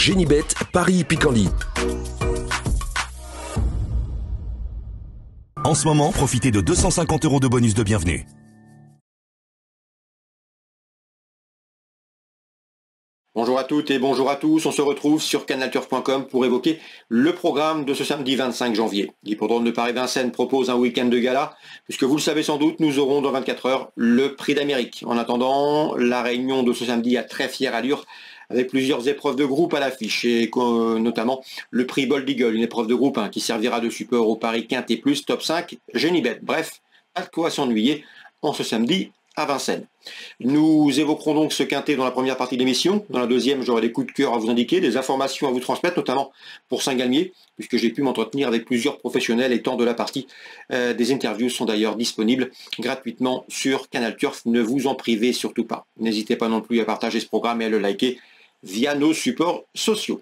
Génibet, Paris-Picardie. En ce moment, profitez de 250 € de bonus de bienvenue. Bonjour à toutes et bonjour à tous, on se retrouve sur canalturf.com pour évoquer le programme de ce samedi 25 janvier. L'hippodrome de Paris-Vincennes propose un week-end de gala, puisque vous le savez sans doute, nous aurons dans 24 heures le Prix d'Amérique. En attendant, la réunion de ce samedi a très fière allure, avec plusieurs épreuves de groupe à l'affiche, et notamment le Prix Bold Eagle, une épreuve de groupe qui servira de support au Paris Quintet Plus Top 5 Génibet. Bref, pas de quoi s'ennuyer en ce samedi à Vincennes. Nous évoquerons donc ce quintet dans la première partie de l'émission. Dans la deuxième, j'aurai des coups de cœur à vous indiquer, des informations à vous transmettre, notamment pour Saint-Galmier, puisque j'ai pu m'entretenir avec plusieurs professionnels et tant de la partie. Des interviews sont d'ailleurs disponibles gratuitement sur Canal Turf. Ne vous en privez surtout pas. N'hésitez pas non plus à partager ce programme et à le liker via nos supports sociaux.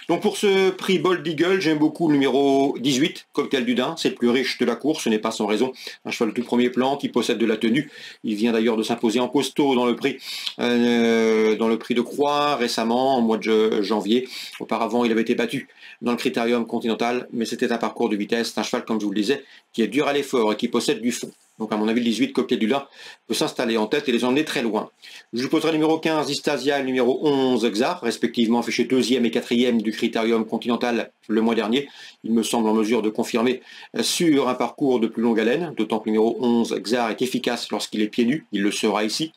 Donc pour ce prix Bold Eagle, j'aime beaucoup le numéro 18, Cocktail du Dain. C'est le plus riche de la course, ce n'est pas sans raison. Un cheval de tout premier plan qui possède de la tenue. Il vient d'ailleurs de s'imposer en costaud dans le prix de Croix récemment, en mois de janvier. Auparavant, il avait été battu dans le Critérium Continental, mais c'était un parcours de vitesse. C'est un cheval, comme je vous le disais, qui est dur à l'effort et qui possède du fond. Donc à mon avis, le 18, Cocktail du Dain, peut s'installer en tête et les emmener très loin. Je vous poserai le numéro 15, Distasia, et le numéro 11, Xar, respectivement affichés 2e et 4e du Critérium Continental le mois dernier. Il me semble en mesure de confirmer sur un parcours de plus longue haleine, d'autant que le numéro 11, Xar, est efficace lorsqu'il est pieds nus. Il le sera ici.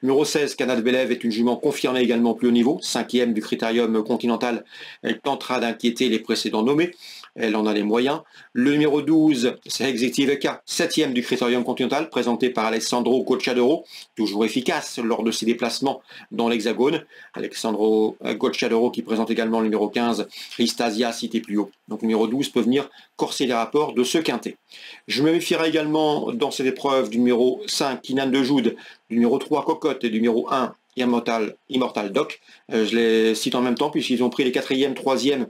Numéro 16, Canal Bélève, est une jument confirmée également plus haut niveau, 5e du Critérium Continental. Elle tentera d'inquiéter les précédents nommés. Elle en a les moyens. Le numéro 12, c'est Executive K, 7e du Critérium Continental, présenté par Alessandro Gocciadoro, toujours efficace lors de ses déplacements dans l'Hexagone. Alessandro Gocciadoro qui présente également le numéro 15, Ristasia, cité plus haut. Donc le numéro 12 peut venir corser les rapports de ce quintet. Je me méfierai également dans cette épreuve du numéro 5, Kinan de Joude, du numéro 3, Cocotte, et du numéro 1, Immortal Doc. Je les cite en même temps puisqu'ils ont pris les 4e, 3e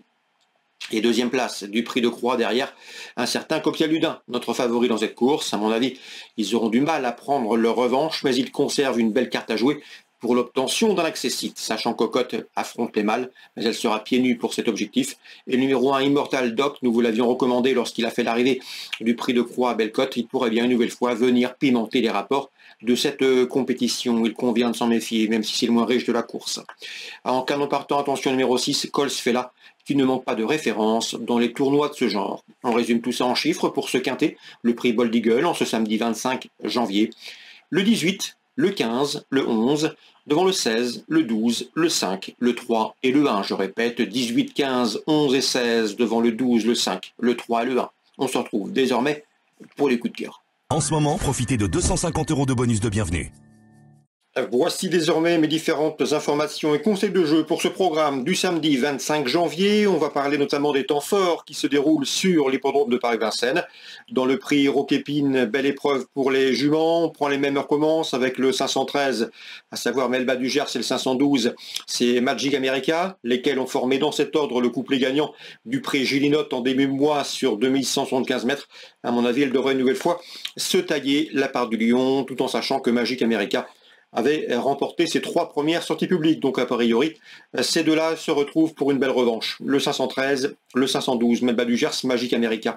et 2e place du prix de Croix derrière un certain Cocktail du Dain, notre favori dans cette course. À mon avis, ils auront du mal à prendre leur revanche, mais ils conservent une belle carte à jouer pour l'obtention d'un accessite, sachant que Cocotte affronte les mâles, mais elle sera pieds nus pour cet objectif. Et le numéro 1, Immortal Doc, nous vous l'avions recommandé lorsqu'il a fait l'arrivée du prix de Croix à Bellecote, il pourrait bien une nouvelle fois venir pimenter les rapports de cette compétition. Il convient de s'en méfier, même si c'est le moins riche de la course. En canon partant, attention numéro 6, Colsfella, qui ne manque pas de référence dans les tournois de ce genre. On résume tout ça en chiffres pour ce quintet, le prix Bold Eagle en ce samedi 25 janvier. Le 18, le 15, le 11, devant le 16, le 12, le 5, le 3 et le 1. Je répète, 18, 15, 11 et 16 devant le 12, le 5, le 3 et le 1. On se retrouve désormais pour les coups de cœur. En ce moment, profitez de 250 € de bonus de bienvenue. Voici désormais mes différentes informations et conseils de jeu pour ce programme du samedi 25 janvier. On va parler notamment des temps forts qui se déroulent sur l'hippodrome de Paris-Vincennes. Dans le prix Roquépine, belle épreuve pour les juments. On prend les mêmes heures commence avec le 513, à savoir Melba du Gers, et le 512, c'est Magic America, lesquels ont formé dans cet ordre le couplet gagnant du prix Gilinotte en début de mois sur 2175 mètres. À mon avis, elle devrait une nouvelle fois se tailler la part du lion, tout en sachant que Magic America avait remporté ses 3 premières sorties publiques. Donc a priori, ces deux-là se retrouvent pour une belle revanche. Le 513, le 512, Melba du Gers, Magic America.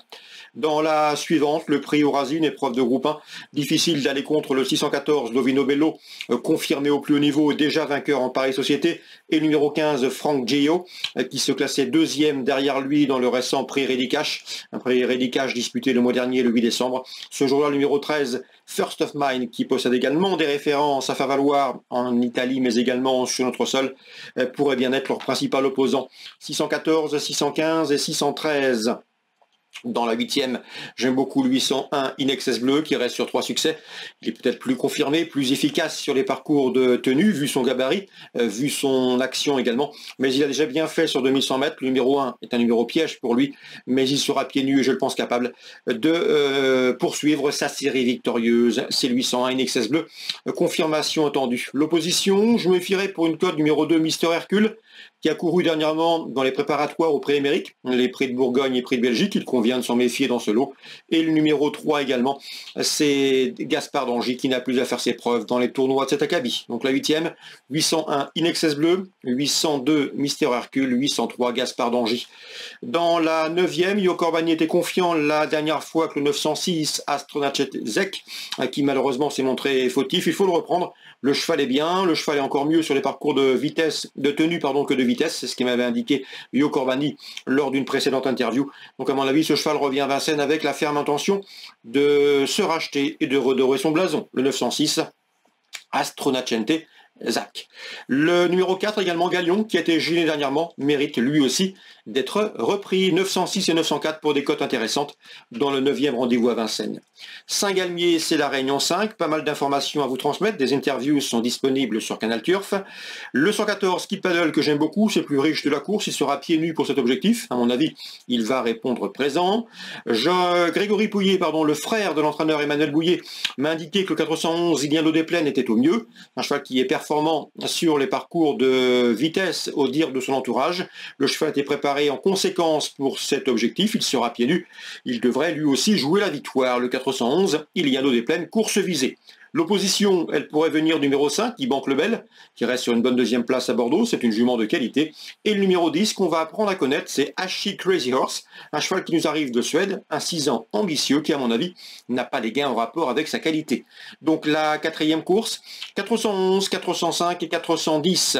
Dans la suivante, le prix Eurazine, épreuve de groupe 1. Difficile d'aller contre le 614, Lovino Bello, confirmé au plus haut niveau, déjà vainqueur en Paris Société. Et le numéro 15, Frank Gio, qui se classait 2e derrière lui dans le récent prix Redicash. Un prix Redicash disputé le mois dernier, le 8 décembre. Ce jour-là, le numéro 13, First of Mine, qui possède également des références à faire valoir en Italie, mais également sur notre sol, pourrait bien être leur principal opposant. 614, 615 et 613. Dans la 8e, j'aime beaucoup le 801 Inexcess Bleu qui reste sur 3 succès. Il est peut-être plus confirmé, plus efficace sur les parcours de tenue, vu son gabarit, vu son action également. Mais il a déjà bien fait sur 2100 mètres. Le numéro 1 est un numéro piège pour lui, mais il sera pieds nus et je le pense capable de poursuivre sa série victorieuse. C'est le 801 Inexcess Bleu. Confirmation attendue. L'opposition, je me fierai pour une cote numéro 2 Mister Hercule, qui a couru dernièrement dans les préparatoires au prix Émeric, les prix de Bourgogne et prix de Belgique. Il convient convient de s'en méfier dans ce lot. Et le numéro 3 également, c'est Gaspard d'Angy qui n'a plus à faire ses preuves dans les tournois de cet acabit. Donc la 8e, 801 Inexcess Bleu, 802 Mister Hercule, 803 Gaspard d'Angy. Dans la 9e, Yo Corbani était confiant la dernière fois que le 906 Astronachet-Zek, qui malheureusement s'est montré fautif. Il faut le reprendre. Le cheval est bien, le cheval est encore mieux sur les parcours de tenue que de vitesse. C'est ce qui m'avait indiqué Yo Corbani lors d'une précédente interview. Donc à mon avis, ce cheval revient à Vincennes avec la ferme intention de se racheter et de redorer son blason. Le 906 Astronachet Zach. Le numéro 4 également, Galion, qui a été gêné dernièrement, mérite lui aussi d'être repris. 906 et 904 pour des cotes intéressantes dans le 9e rendez-vous à Vincennes. Saint-Galmier, c'est la Réunion 5. Pas mal d'informations à vous transmettre. Des interviews sont disponibles sur Canal Turf. Le 114 Skip Paddle, que j'aime beaucoup, c'est le plus riche de la course. Il sera pieds nus pour cet objectif. À mon avis, il va répondre présent. Grégory Pouillet, le frère de l'entraîneur Emmanuel Bouillet, m'a indiqué que le 411 Iliano des Plaines était au mieux. Un cheval qui est performant sur les parcours de vitesse au dire de son entourage. Le cheval a été préparé en conséquence pour cet objectif. Il sera pieds nus. Il devrait lui aussi jouer la victoire. Le 411 Iliano des Plaines, course visée. L'opposition, elle pourrait venir numéro 5, Ibank Lebel, qui reste sur une bonne deuxième place à Bordeaux, c'est une jument de qualité. Et le numéro 10 qu'on va apprendre à connaître, c'est Ashi Crazy Horse, un cheval qui nous arrive de Suède, un 6 ans ambitieux qui, à mon avis, n'a pas les gains en rapport avec sa qualité. Donc la 4e course, 411, 405 et 410.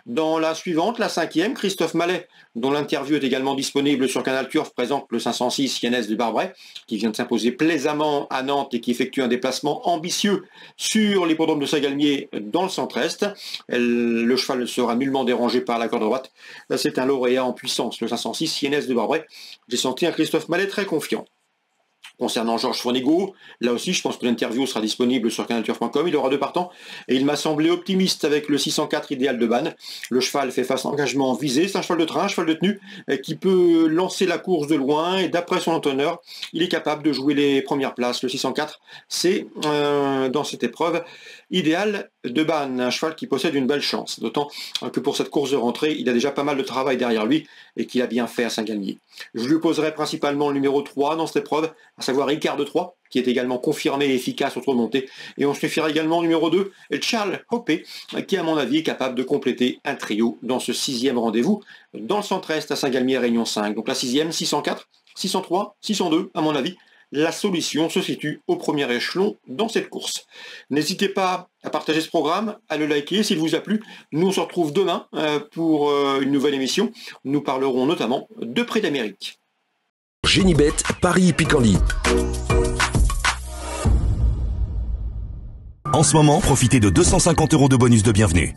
Dans la suivante, la 5e, Christophe Mallet, dont l'interview est également disponible sur Canal Turf, présente le 506 Yanez de Barbret, qui vient de s'imposer plaisamment à Nantes et qui effectue un déplacement ambitieux sur l'hippodrome de Saint-Galmier dans le centre-est. Le cheval ne sera nullement dérangé par la corde droite. C'est un lauréat en puissance, le 506 Yanez de Barbret. J'ai senti un Christophe Mallet très confiant. Concernant Georges Fournigo, là aussi je pense que l'interview sera disponible sur canalturf.com, il aura 2 partants et il m'a semblé optimiste avec le 604 Idéal de Banne. Le cheval fait face à l'engagement visé, c'est un cheval de train, un cheval de tenue qui peut lancer la course de loin et d'après son entraîneur, il est capable de jouer les premières places. Le 604, c'est dans cette épreuve Idéal de Banne, un cheval qui possède une belle chance, d'autant que pour cette course de rentrée, il a déjà pas mal de travail derrière lui et qu'il a bien fait à Saint-Galmier. Je lui poserai principalement le numéro 3 dans cette épreuve, à savoir Ricard de 3, qui est également confirmé et efficace au trot de montée. Et on se suffira également au numéro 2, Charles Hoppé, qui à mon avis est capable de compléter un trio dans ce 6e rendez-vous dans le centre-est à Saint-Galmier Réunion 5. Donc la 6e, 604, 603, 602, à mon avis, la solution se situe au premier échelon dans cette course. N'hésitez pas à partager ce programme, à le liker s'il vous a plu. Nous on se retrouve demain pour une nouvelle émission. Nous parlerons notamment de Prix d'Amérique. Génibet, Paris Picanly. En ce moment, profitez de 250 € de bonus de bienvenue.